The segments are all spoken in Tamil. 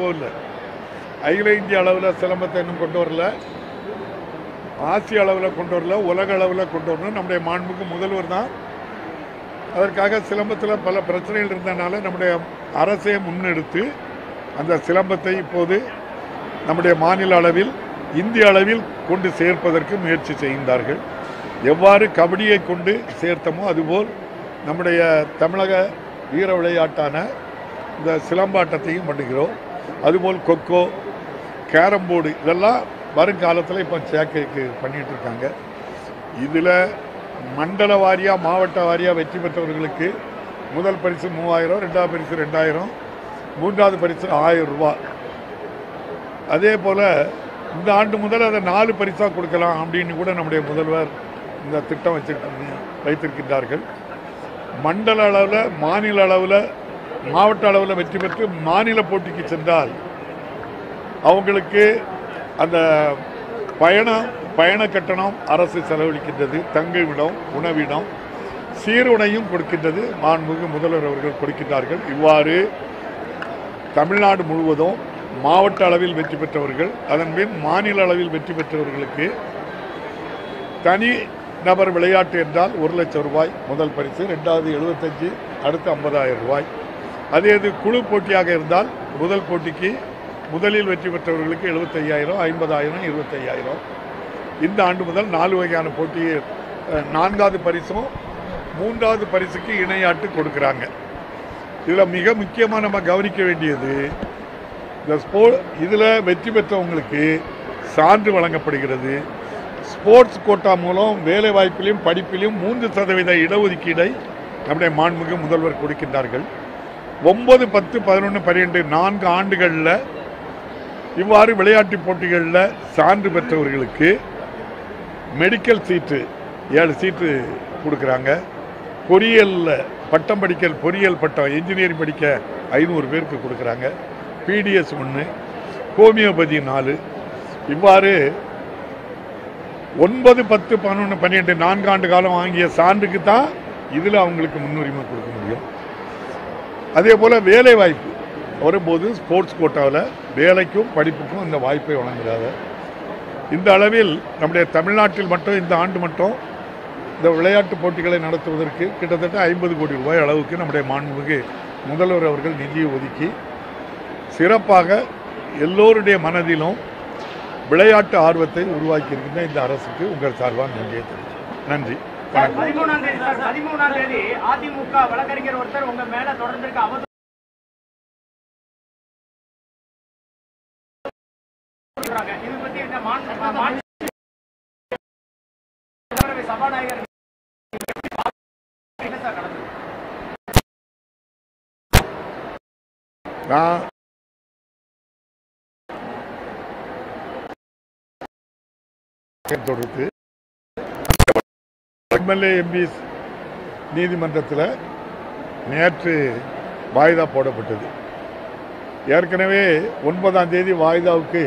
போகல. அகில இந்திய அளவில் சிலம்பத்தை இன்னும் கொண்டு வரல, ஆசிய அளவில் கொண்டு வரல, உலக அளவில் கொண்டு வரணும். நம்முடைய மாண்புக்கு முதல்வர் தான். அதற்காக சிலம்பத்தில் பல பிரச்சனைகள் இருந்தனால நம்முடைய அரசை முன்னெடுத்து அந்த சிலம்பத்தை இப்போது நம்முடைய மாநில அளவில் இந்திய அளவில் கொண்டு சேர்ப்பதற்கு முயற்சி செய்கின்றார்கள். எவ்வாறு கபடியை கொண்டு சேர்த்தமோ அதுபோல் நம்முடைய தமிழக வீர விளையாட்டான இந்த சிலம்பாட்டத்தையும் பண்ணுகிறோம். அதுபோல் கொக்கோ, கேரம் போர்டு இதெல்லாம் வருங்காலத்தில் இப்போ சேர்க்கைக்கு பண்ணிகிட்டு இருக்காங்க. இதில் மண்டல வாரியாக மாவட்ட வாரியாக வெற்றி பெற்றவர்களுக்கு முதல் பரிசு 3000, ரெண்டாவது பரிசு 2000, மூன்றாவது பரிசு 1000 ரூபா. அதே போல் இந்த ஆண்டு முதல் அதை 4 பரிசாக கொடுக்கலாம் அப்படின்னு கூட நம்முடைய முதல்வர் இந்த திட்டம் வைத்திருக்கின்றார்கள். மண்டல அளவில், மாநில அளவில், மாவட்ட அளவில் வெற்றி பெற்று மாநில போட்டிக்கு சென்றால் அவங்களுக்கு அந்த பயண கட்டணம் அரசு செலவழிக்கின்றது, தங்குமிடம், உணவிடம், சீருடையும் கொடுக்கின்றது. மாண்புமிகு முதல்வர் அவர்கள் கொடுக்கின்றார்கள். இவ்வாறு தமிழ்நாடு முழுவதும் மாவட்ட அளவில் வெற்றி பெற்றவர்கள், அதன் பின் மாநில அளவில் வெற்றி பெற்றவர்களுக்கு தனி நபர் விளையாட்டு என்றால் 1 லட்சம் ரூபாய் முதல் பரிசு, ரெண்டாவது 75, அடுத்து 50,000 ரூபாய். அதே இது குழு போட்டியாக இருந்தால் முதல் போட்டிக்கு முதலில் வெற்றி பெற்றவர்களுக்கு 75,000, 50,000, 25,000. இந்த ஆண்டு முதல் 4 வகையான போட்டி, 4வது பரிசும் 3வது பரிசுக்கு இணையாட்டு கொடுக்குறாங்க. இதில் மிக முக்கியமாக நம்ம கவனிக்க வேண்டியது, இந்த இதில் வெற்றி பெற்றவங்களுக்கு சான்று வழங்கப்படுகிறது. ஸ்போர்ட்ஸ் கோட்டா மூலம் வேலை வாய்ப்பிலையும் படிப்பிலையும் 3% இடஒதுக்கீடை நம்முடைய மாண்புமிகு முதல்வர் கொடுக்கின்றார்கள். 9, 10, 11, 12 4 ஆண்டுகளில் இவ்வாறு விளையாட்டு போட்டிகளில் சான்று பெற்றவர்களுக்கு மெடிக்கல் சீட்டு 7 சீட்டு கொடுக்குறாங்க. பொறியியலில் பட்டம் படிக்க, பொறியியல் பட்டம் இன்ஜினியரிங் படிக்க 500 பேருக்கு கொடுக்குறாங்க. BDS 1, homeopathy 4. இவ்வாறு 9, 10, 11, 12 4 ஆண்டு காலம் வாங்கிய சான்றுக்கு தான் இதில் அவங்களுக்கு முன்னுரிமை கொடுக்க முடியும். அதே போல் வேலை வாய்ப்பு வரும்போது ஸ்போர்ட்ஸ் கோட்டாவில் வேலைக்கும் படிப்புக்கும் இந்த வாய்ப்பை வழங்குகிறாங்க. இந்த அளவில் நம்முடைய தமிழ்நாட்டில் மட்டும் இந்த ஆண்டு மட்டும் இந்த விளையாட்டு போட்டிகளை நடத்துவதற்கு கிட்டத்தட்ட 50 கோடி ரூபாய் அளவுக்கு நம்முடைய மாண்புமிகு முதல்வர் அவர்கள் நிதியை ஒதுக்கி சிறப்பாக எல்லோருடைய மனதிலும் விளையாட்டு ஆர்வத்தை உருவாக்கி இருக்கின்ற இந்த அரசுக்கு உங்கள் சார்பாக நன்றியை தெரிவிக்கிறேன். நன்றி. 13ஆம் தேதி அதிமுக வழக்கறிஞர் ஒருத்தர் உங்க மேல தொடர்ந்திருக்க அவதூறு இது பத்தி என்ன சபாநாயகர் தொடர்ந்து எம்எல்ஏ எம்பிஸ் நீதிமன்றத்தில் நேற்று வாய்தா போடப்பட்டது. ஏற்கனவே 9ஆம் தேதி வாய்தாவுக்கு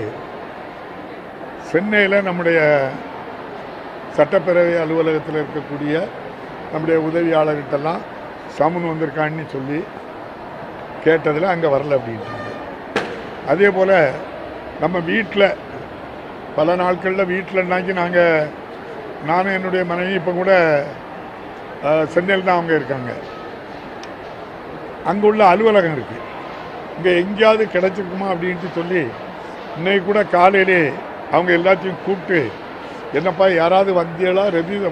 சென்னையில் நம்முடைய சட்டப்பேரவை அலுவலகத்தில் இருக்கக்கூடிய நம்முடைய உதவியாளர்கிட்டலாம் சமன் வந்திருக்கான்னு சொல்லி கேட்டதில் அங்கே வரல அப்படின்ட்டாங்க. அதே போல் நம்ம வீட்டில் பல நாட்களில் வீட்டில்னாக்கி நானும் என்னுடைய மனைவி இப்போ கூட சென்னையில் தான் அவங்க இருக்காங்க. அங்கே உள்ள அலுவலகம் இருக்குது, இங்கே எங்கேயாவது கிடச்சிருக்குமா அப்படின்ட்டு சொல்லி இன்னைக்கு கூட காலையிலே அவங்க எல்லாத்தையும் கூப்பிட்டு என்னப்பா யாராவது வந்தியலா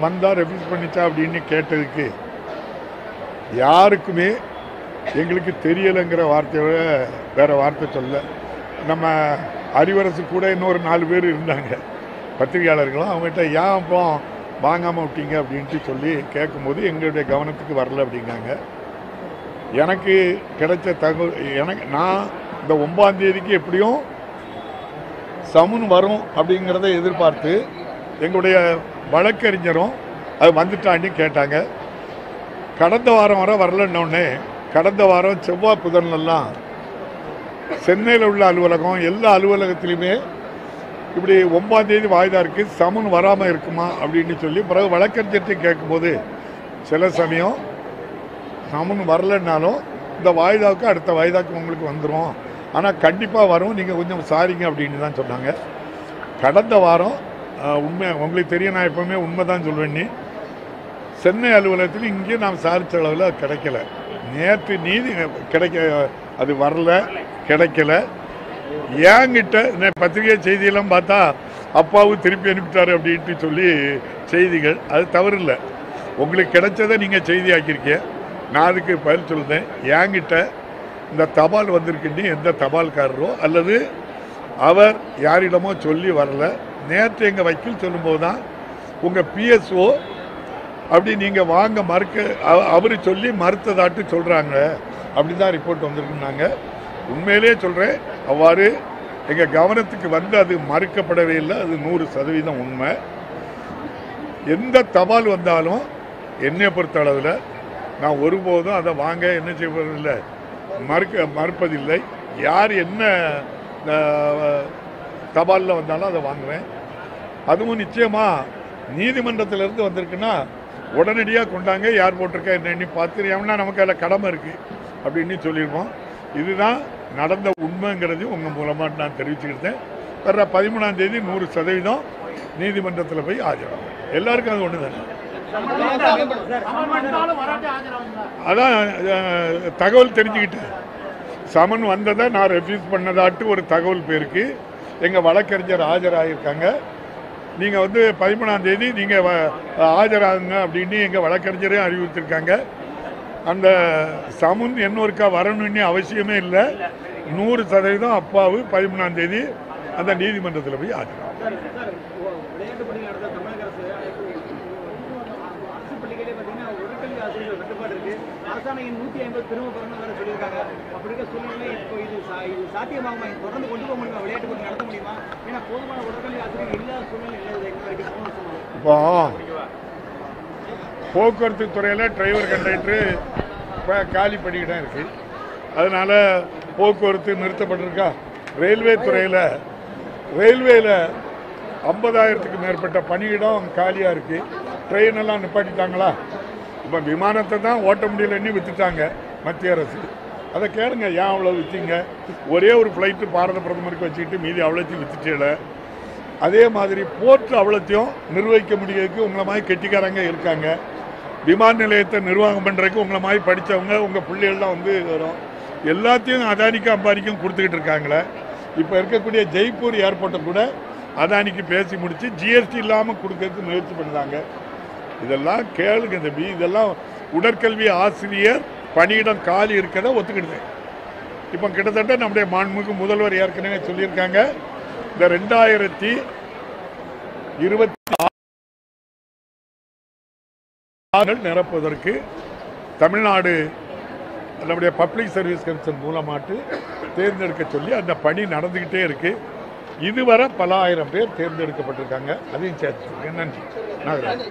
வந்தால் ரெஃப்யூஸ் பண்ணிச்சா அப்படின்னு கேட்டதுக்கு யாருக்குமே எங்களுக்கு தெரியலைங்கிற வார்த்தையோட வேறு வார்த்தை சொல்ல. நம்ம அறிவரசு கூட இன்னொரு 4 பேர் இருந்தாங்க பத்திரிகையாளர்களும். அவங்ககிட்ட ஏன் அப்போ வாங்காமல் விட்டீங்க அப்படின்ட்டு சொல்லி கேட்கும்போது எங்களுடைய கவனத்துக்கு வரல அப்படிங்காங்க. எனக்கு கிடைச்ச தகவல், நான் இந்த 9ஆம் தேதிக்கு எப்படியும் சமுன் வரும் அப்படிங்கிறத எதிர்பார்த்து எங்களுடைய வழக்கறிஞரும் அது வந்துட்டான்னு கேட்டாங்க. கடந்த வாரம் வரலன்னொடனே கடந்த வாரம் செவ்வாய் புதன்லாம் சென்னையில் உள்ள அலுவலகம் எல்லா அலுவலகத்திலையுமே இப்படி 9ஆம் தேதி வாய்தா இருக்குது, சமன் வராமல் இருக்குமா அப்படின்னு சொல்லி பிறகு வழக்கறிஞர்கிட்ட கேட்கும்போது சில சமயம் சமன் வரலைன்னாலும் இந்த வாய்தாவுக்கு அடுத்த வாய்தாக்கு உங்களுக்கு வந்துடும் ஆனால் கண்டிப்பாக வரும், நீங்கள் கொஞ்சம் சாரிங்க அப்படின்னு தான் சொன்னாங்க. கடந்த வாரம் உண்மை உங்களுக்கு தெரியும், நான் எப்போவுமே உண்மை தான் சொல்வேன். சென்னை அலுவலகத்தில் இங்கேயும் நாம் சாதிச்ச அளவில் கிடைக்கல. நேற்று நீதி அது வரல, கிடைக்கல. ஏங்கிட்ட பத்திரிகை செய்தியெல்லாம் பார்த்தா அப்பாவும் திருப்பி அனுப்பிட்டாரு அப்படின்ட்டு சொல்லி செய்திகள், அது தவறு இல்லை. உங்களுக்கு கிடைச்சதை நீங்கள் செய்தி ஆக்கியிருக்கீங்க, நான் அதுக்கு பதில் சொல்லுதேன். ஏங்கிட்ட இந்த தபால் வந்திருக்குன்னு எந்த தபால்காரரோ அல்லது அவர் யாரிடமோ சொல்லி வரல. நேற்று எங்கள் வக்கீல் சொல்லும்போது தான் உங்கள் பிஎஸ்ஓ அப்படி நீங்கள் வாங்க அவர் சொல்லி மறுத்ததாட்டு சொல்கிறாங்க, அப்படி தான் ரிப்போர்ட் வந்திருக்குன்னாங்க. உண்மையிலே சொல்கிறேன், அவ்வாறு எங்கள் கவனத்துக்கு வந்து அது மறுக்கப்படவே இல்லை. அது 100% உண்மை. எந்த தபால் வந்தாலும் என்னை பொறுத்த அளவில் நான் ஒருபோதும் அதை வாங்க என்ன செய்வதில்லை, மறுப்பதில்லை. யார் என்ன தபாலில் வந்தாலும் அதை வாங்குவேன். அதுவும் நிச்சயமாக நீதிமன்றத்திலேருந்து வந்திருக்குன்னா உடனடியாக கொண்டாங்க, யார் போட்டிருக்கா என்னன்னு பார்த்துறியாம்னா நமக்கு அதில் கடமை இருக்குது அப்படின்னு சொல்லியிருப்போம். இதுதான் நடந்த உண்மைங்கிறதையும் உங்கள் மூலமாக நான் தெரிவிச்சுக்கிட்டேன். வர்ற 13ஆம் தேதி 100% நீதிமன்றத்தில் போய் ஆஜராகும். எல்லாருக்கும் அது ஒன்று தானே. அதான் தகவல் தெரிஞ்சுக்கிட்டேன். சமன் வந்ததை நான் ரெஃப்யூஸ் பண்ணதாட்டு ஒரு தகவல் பேருக்கு எங்கள் வழக்கறிஞர் ஆஜராகியிருக்காங்க. நீங்கள் 13ஆம் தேதி நீங்கள் ஆஜராகுங்க அப்படின்னு எங்கள் வழக்கறிஞரையும் அறிவித்திருக்காங்க. அந்த சமன் இன்னொருக்கா வரணும்னு அவசியமே இல்லை. 100% அப்பாவு 13ஆம் தேதி அந்த நீதிமன்றத்தில் போய் ஆஜராகும். இப்போ போக்குவரத்து துறையில் டிரைவர் கண்டக்டரு காலி பண்ணிக்கிட்டு தான் இருக்குது. அதனால் போக்குவரத்து நிறுத்தப்பட்டிருக்கா. ரயில்வே துறையில் ரயில்வேயில் 50,000க்கு மேற்பட்ட பணியிடம் காலியாக இருக்குது. ட்ரெயின் எல்லாம் நிப்பாட்டிட்டாங்களா. இப்போ விமானத்தை தான் ஓட்ட முடியலன்னு விற்றுட்டாங்க மத்திய அரசு. அதை கேளுங்க, ஏன் அவ்வளோ விற்றீங்க? ஒரே ஒரு ஃப்ளைட்டு பாரத பிரதமருக்கு வச்சுக்கிட்டு மீதி அவ்வளோத்தையும் விற்றுட்டேல. அதே மாதிரி போர்ட் அவ்வளோத்தையும் நிர்வகிக்க முடியறதுக்கு உங்களை மாதிரி கெட்டிக்காரங்க இருக்காங்க. விமான நிலையத்தை நிர்வாகம் பண்ணுறதுக்கு உங்களை மாதிரி படித்தவங்க உங்கள் பிள்ளைகள்லாம் வரும். எல்லாத்தையும் அதானிக்கும் அம்பானிக்கும் கொடுத்துக்கிட்டு இருக்காங்களே. இப்போ இருக்கக்கூடிய ஜெய்ப்பூர் ஏர்போர்ட்டை கூட அதானிக்கு பேசி முடித்து ஜிஎஸ்டி இல்லாமல் கொடுக்கறதுக்கு முயற்சி பண்ணுறாங்க. இதெல்லாம் கேளுங்க தம்பி. இதெல்லாம் உடற்கல்வி ஆசிரியர் பணியிடம் காலி இருக்கிறத ஒத்துக்கிடுது. இப்போ கிட்டத்தட்ட நம்முடைய மாண்புமிகு முதல்வர் ஏற்கனவே சொல்லியிருக்காங்க, இந்த 2026 நிரப்புவதற்கு தமிழ்நாடு நம்முடைய பப்ளிக் சர்வீஸ் கமிஷன் மூலமாட்டு தேர்ந்தெடுக்க சொல்லி அந்த பணி நடந்துக்கிட்டே இருக்கு. இதுவரை பல ஆயிரம் பேர் தேர்ந்தெடுக்கப்பட்டிருக்காங்க. அதையும் சேர்த்து நன்றி. நாகராஜ்.